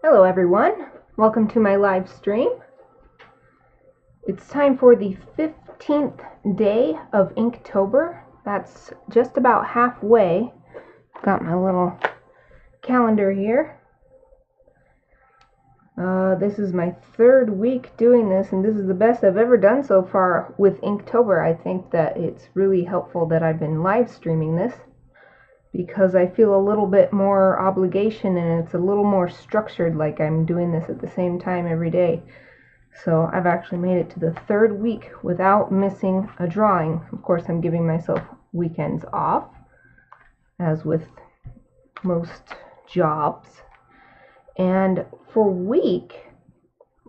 Hello everyone, welcome to my live stream. It's time for the 15th day of Inktober. That's just about halfway. Got my little calendar here. This is my third week doing this, and this is the best I've ever done so far with Inktober. I think that it's really helpful that I've been live streaming this, because I feel a little bit more obligation and it's a little more structured, like I'm doing this at the same time every day. So I've actually made it to the third week without missing a drawing. Of course, I'm giving myself weekends off, as with most jobs. And for week,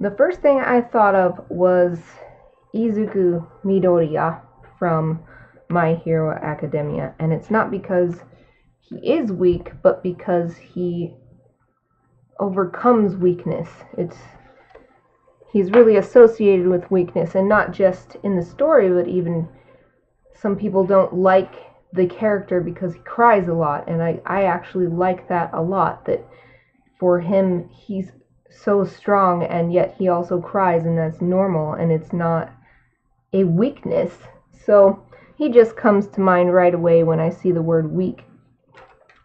the first thing I thought of was Izuku Midoriya from My Hero Academia. And it's not because he is weak, but because he overcomes weakness. He's really associated with weakness, and not just in the story, but even some people don't like the character because he cries a lot, and I actually like that a lot, that for him he's so strong and yet he also cries, and that's normal and it's not a weakness. So he just comes to mind right away when I see the word weak.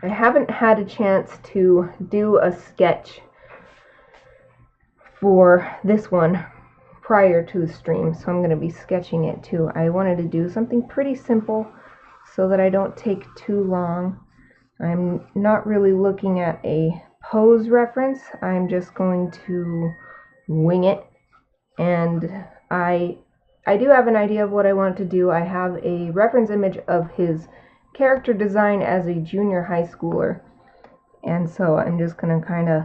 I haven't had a chance to do a sketch for this one prior to the stream, so I'm going to be sketching it too. I wanted to do something pretty simple so that I don't take too long. I'm not really looking at a pose reference. I'm just going to wing it, and I do have an idea of what I want to do. I have a reference image of his character design as a junior high schooler, and so I'm just going to kind of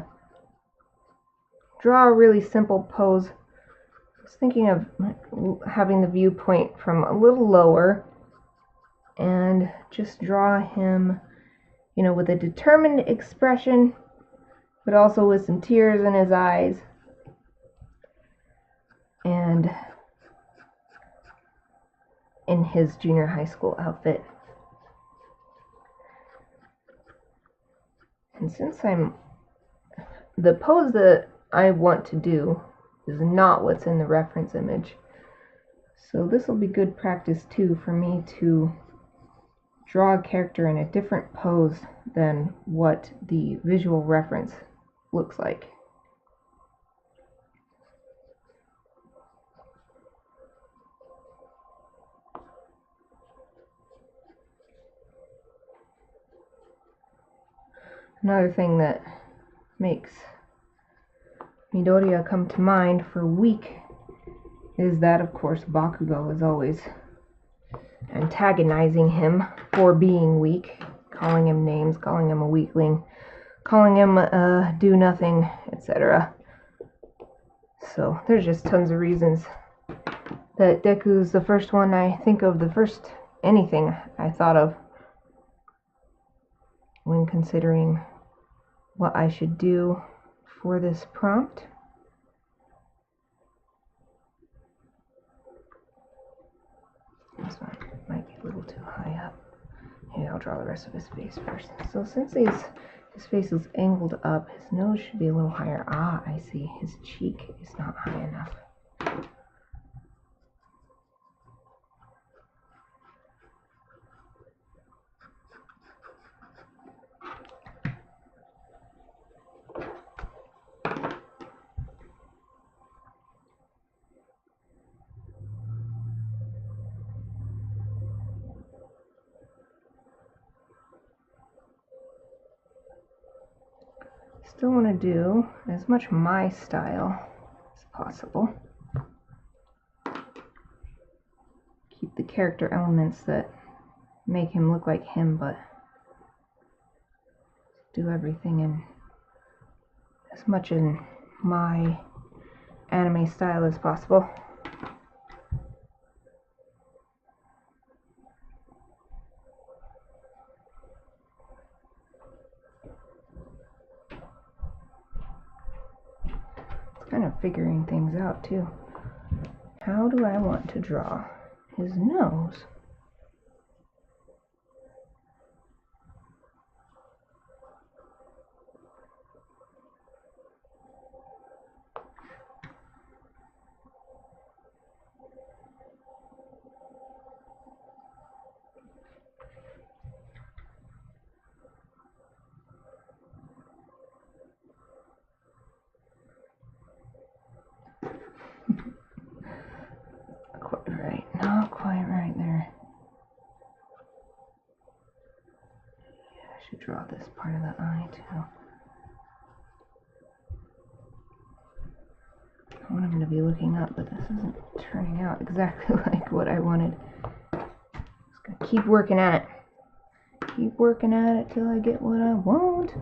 draw a really simple pose. I was thinking of having the viewpoint from a little lower and just draw him, you know, with a determined expression, but also with some tears in his eyes, and in his junior high school outfit. And since the pose that I want to do is not what's in the reference image, so this will be good practice too for me to draw a character in a different pose than what the visual reference looks like. Another thing that makes Midoriya come to mind for weak is that, of course, Bakugo is always antagonizing him for being weak, calling him names, calling him a weakling, calling him do nothing, etc. So there's just tons of reasons that Deku's the first one I think of, the first anything I thought of when considering what I should do for this prompt. This one might be a little too high up. Maybe I'll draw the rest of his face first. So since his face is angled up, his nose should be a little higher. Ah, I see. His cheek is not high enough. Still want to do as much my style as possible. Keep the character elements that make him look like him, but do everything in as much in my anime style as possible. Kind of figuring things out too. How do I want to draw his nose? should draw this part of the eye too. I want him to be looking up, but this isn't turning out exactly like what I wanted. Just gonna keep working at it. Keep working at it till I get what I want.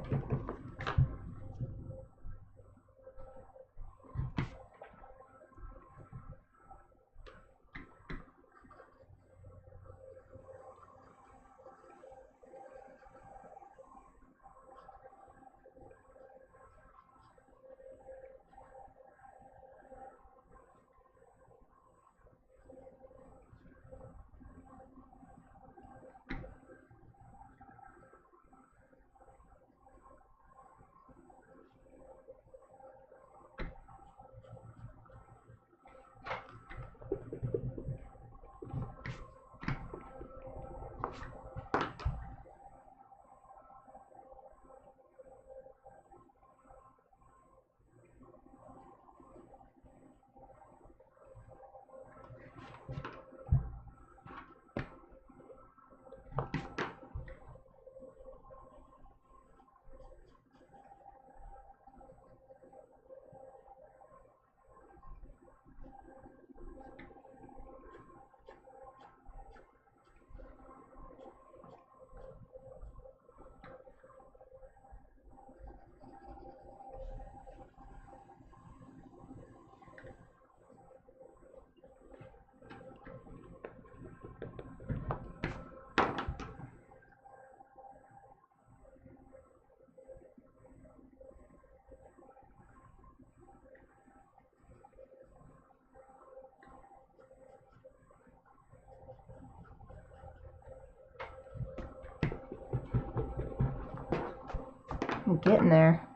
I'm getting there.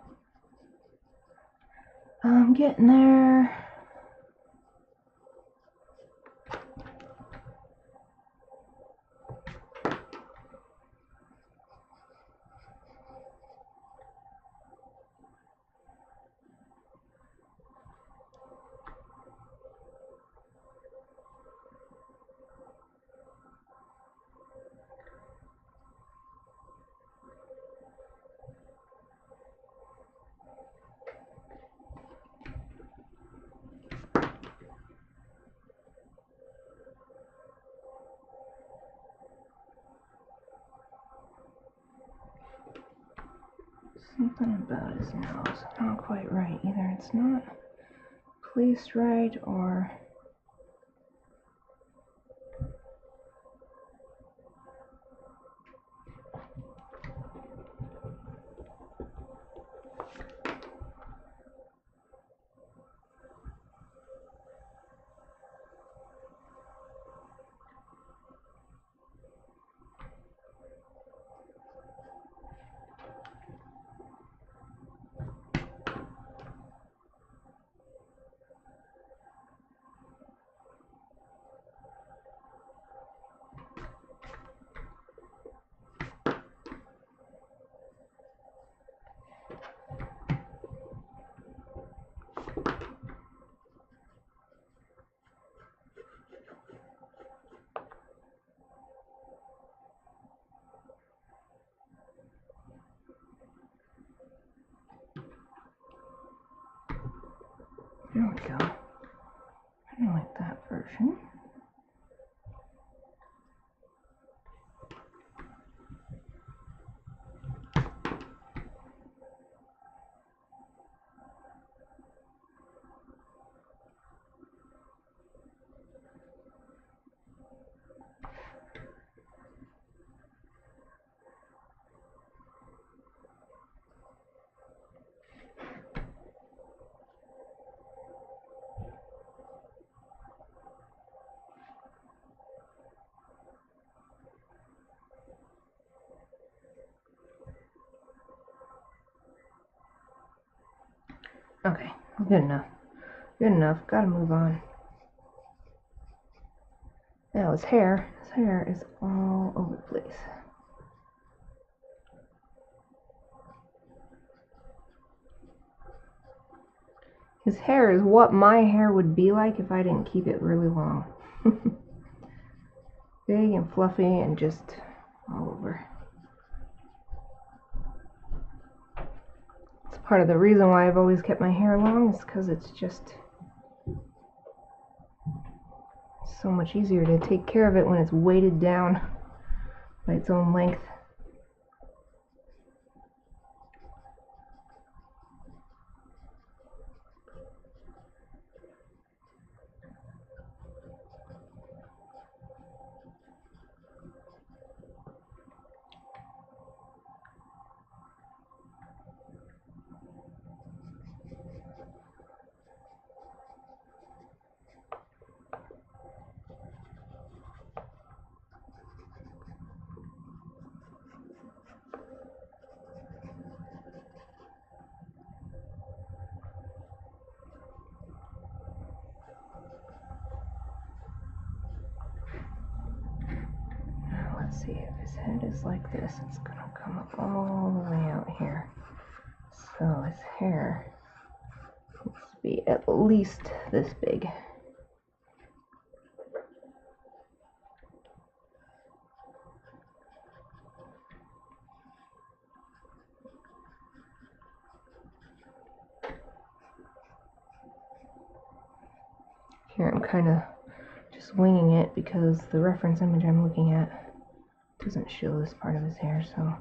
I'm getting there. Something about his nose not quite right. Either it's not placed right or there we go. I like that version. Okay, good enough. Good enough. Gotta move on. Now his hair. His hair is all over the place. His hair is what my hair would be like if I didn't keep it really long. Big and fluffy and just all over. Part of the reason why I've always kept my hair long is because it's just so much easier to take care of it when it's weighted down by its own length. Let's see, if his head is like this, it's gonna come up all the way out here. So his hair needs to be at least this big. Here I'm kind of just winging it because the reference image I'm looking at doesn't show this part of his hair, so.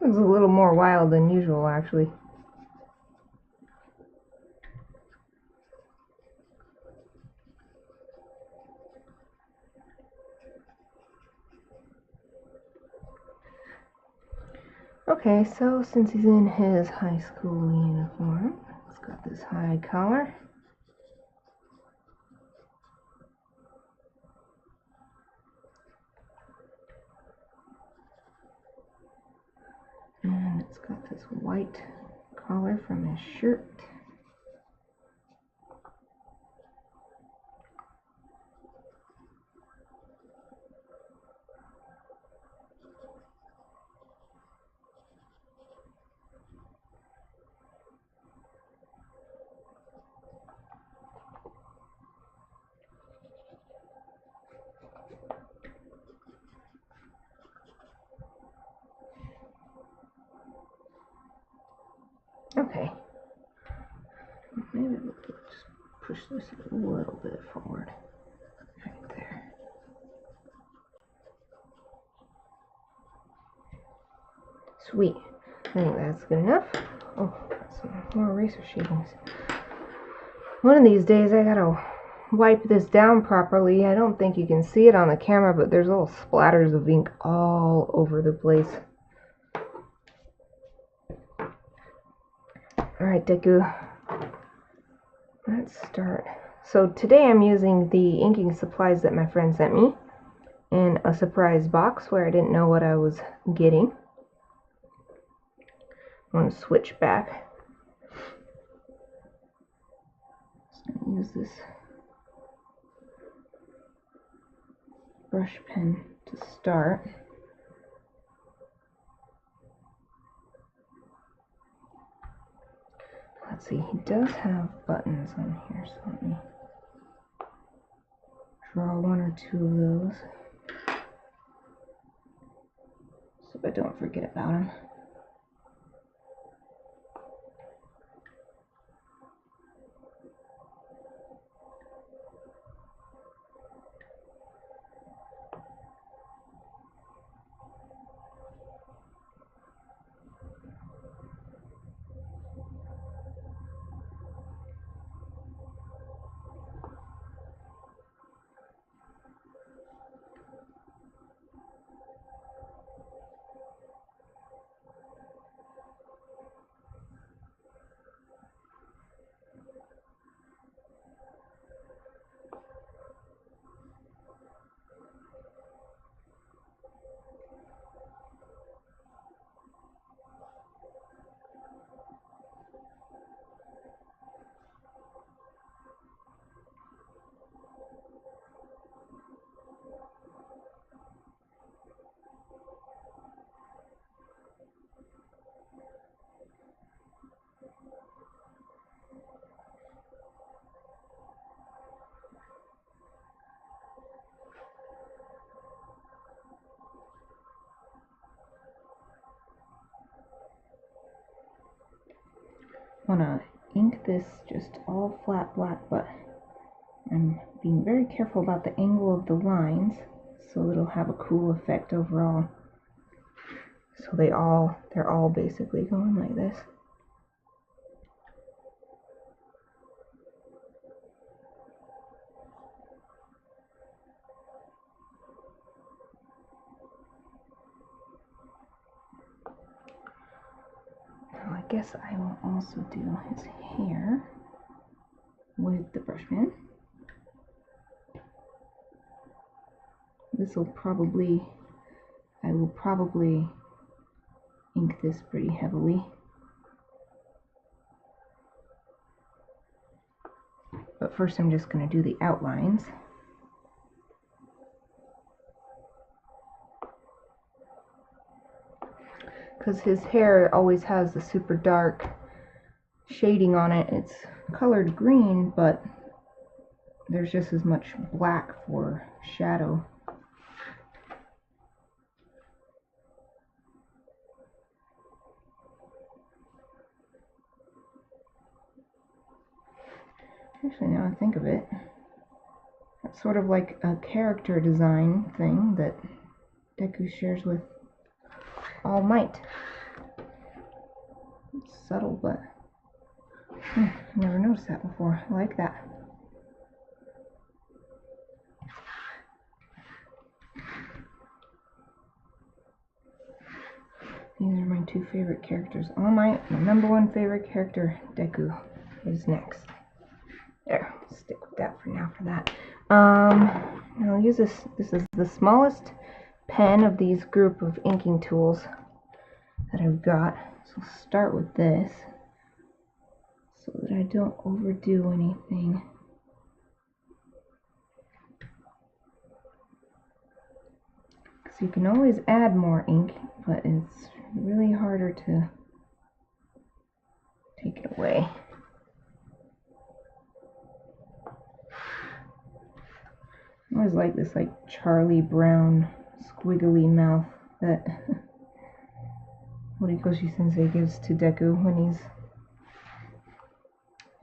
Looks a little more wild than usual, actually. Okay, so since he's in his high school uniform, it's got this high collar. And it's got this white collar from his shirt. Okay, maybe we'll just push this a little bit forward, right there. Sweet, I think that's good enough. Oh, got some more eraser shavings. One of these days I gotta wipe this down properly. I don't think you can see it on the camera, but there's little splatters of ink all over the place. Alright, Deku, let's start. So today I'm using the inking supplies that my friend sent me in a surprise box where I didn't know what I was getting. I'm going to switch back. Just going to use this brush pen to start. Let's see, he does have buttons on here, so let me draw one or two of those so I don't forget about him. want to ink this just all flat black, but I'm being very careful about the angle of the lines so it'll have a cool effect overall. So they're all basically going like this. Now I guess I will also do his hair with the brush pen. I will probably ink this pretty heavily. But first I'm just going to do the outlines. Because his hair always has the super dark shading on it. It's colored green, but there's just as much black for shadow. Actually, now I think of it, that's sort of like a character design thing that Deku shares with All Might. It's subtle, but I never noticed that before. I like that. These are my two favorite characters. All Might, my number one favorite character, Deku, is next. There, stick with that for now for that. I'll use this. This is the smallest pen of these group of inking tools that I've got. So I'll start with this so that I don't overdo anything. Because you can always add more ink, but it's really harder to take it away. I always like this Charlie Brown squiggly mouth that Horikoshi Sensei gives to Deku when he's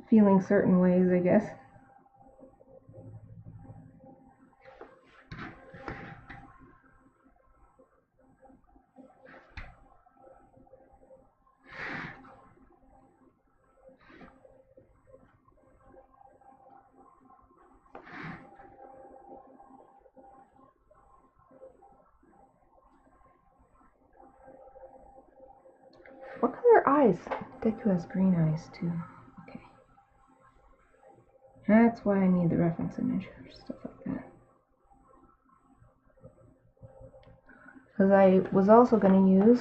feeling certain ways, I guess. What color eyes? Deku has green eyes too. Okay. That's why I need the reference image for stuff like that. Because I was also going to use,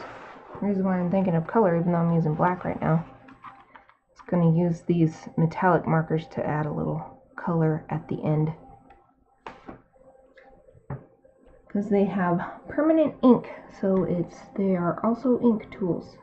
the reason why I'm thinking of color, even though I'm using black right now, I was going to use these metallic markers to add a little color at the end. Because they have permanent ink, so they are also ink tools.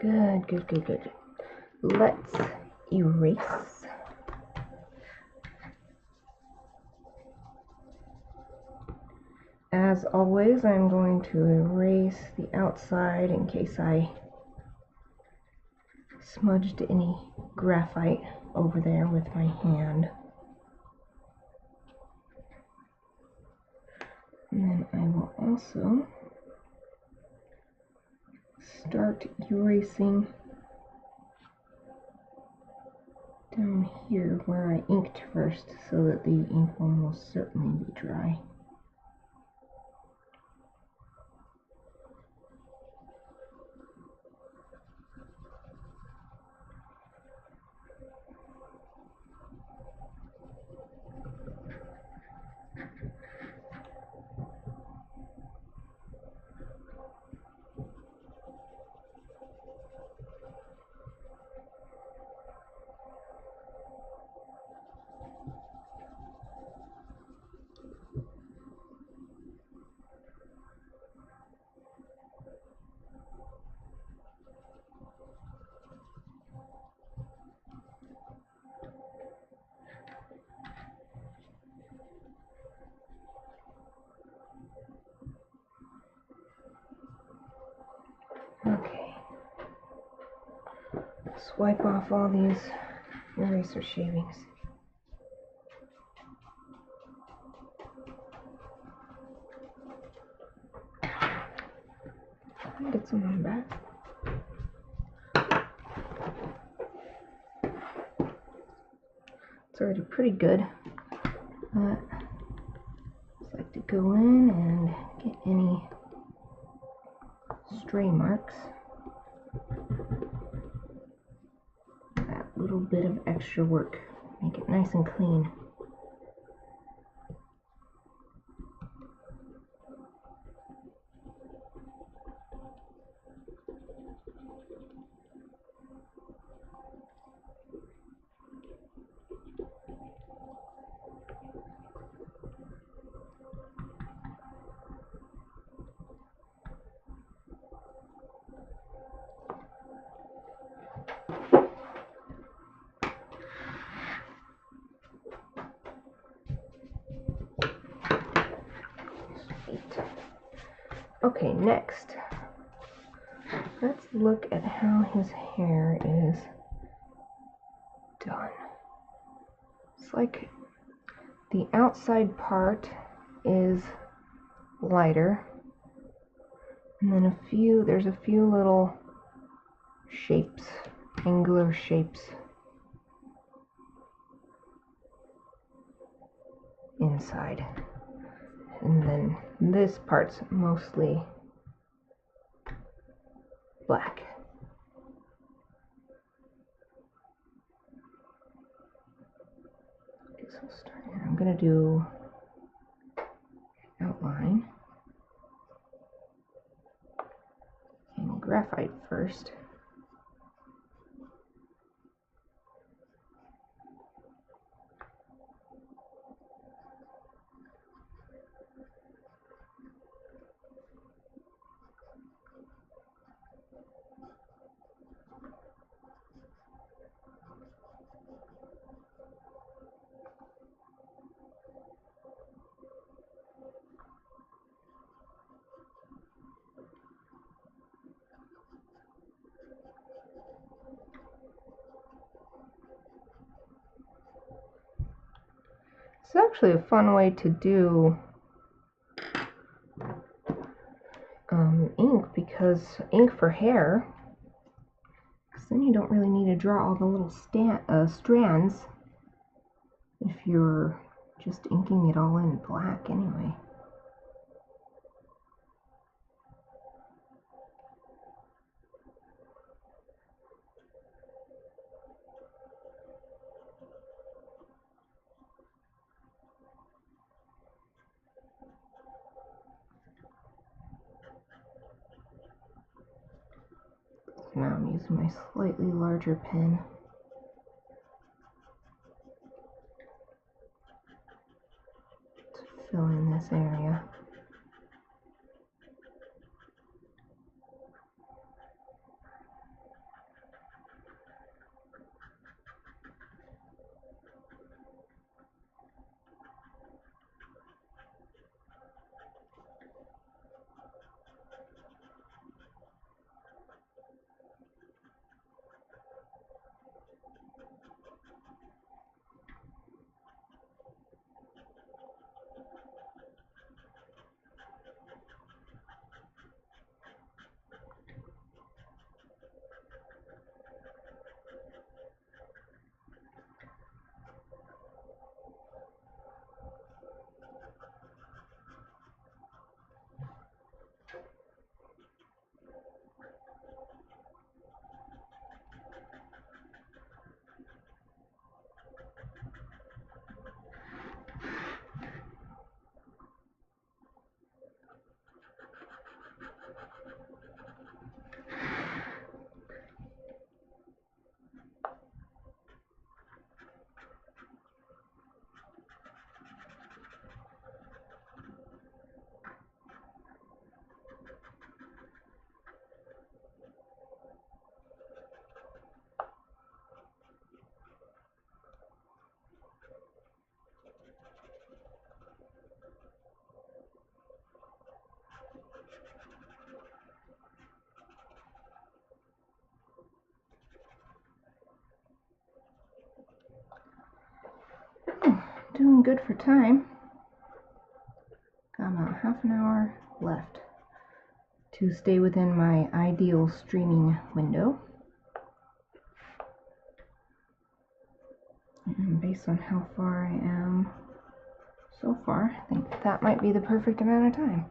Good, good, good, good. Let's erase. As always, I'm going to erase the outside in case I smudged any graphite over there with my hand. And then I will also start erasing down here where I inked first so that the ink will most certainly be dry. just wipe off all these eraser shavings. Get some on back. It's already pretty good, but I just like to go in and get any stray marks. That little bit of extra work, make it nice and clean. Okay, next, let's look at how his hair is done. It's like the outside part is lighter, and then there's a few little shapes, angular shapes inside. And then this part's mostly black. Okay, so we'll start here. I'm going to do outline and graphite first. It's actually a fun way to do ink for hair, because then you don't really need to draw all the little strands if you're just inking it all in black anyway. Now I'm using my slightly larger pen to fill in this area. doing good for time. Got about half an hour left to stay within my ideal streaming window. And based on how far I am so far, I think that might be the perfect amount of time.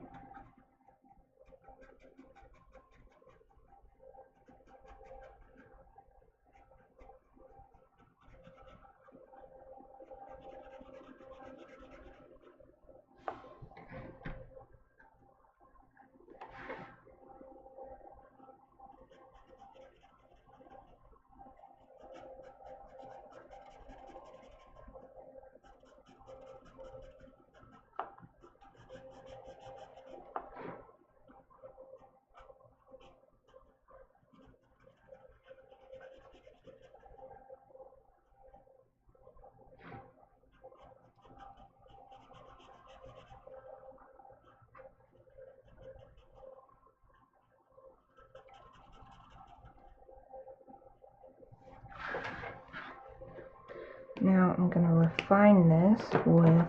Now I'm going to refine this with a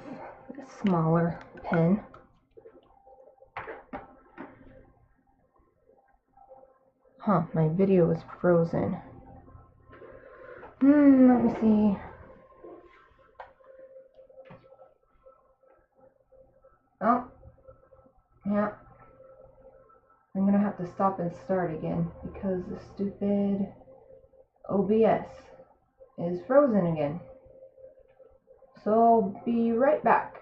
smaller pen. Huh, my video is frozen. Let me see. Oh, yeah. I'm going to have to stop and start again because the stupid OBS is frozen again. So I'll be right back.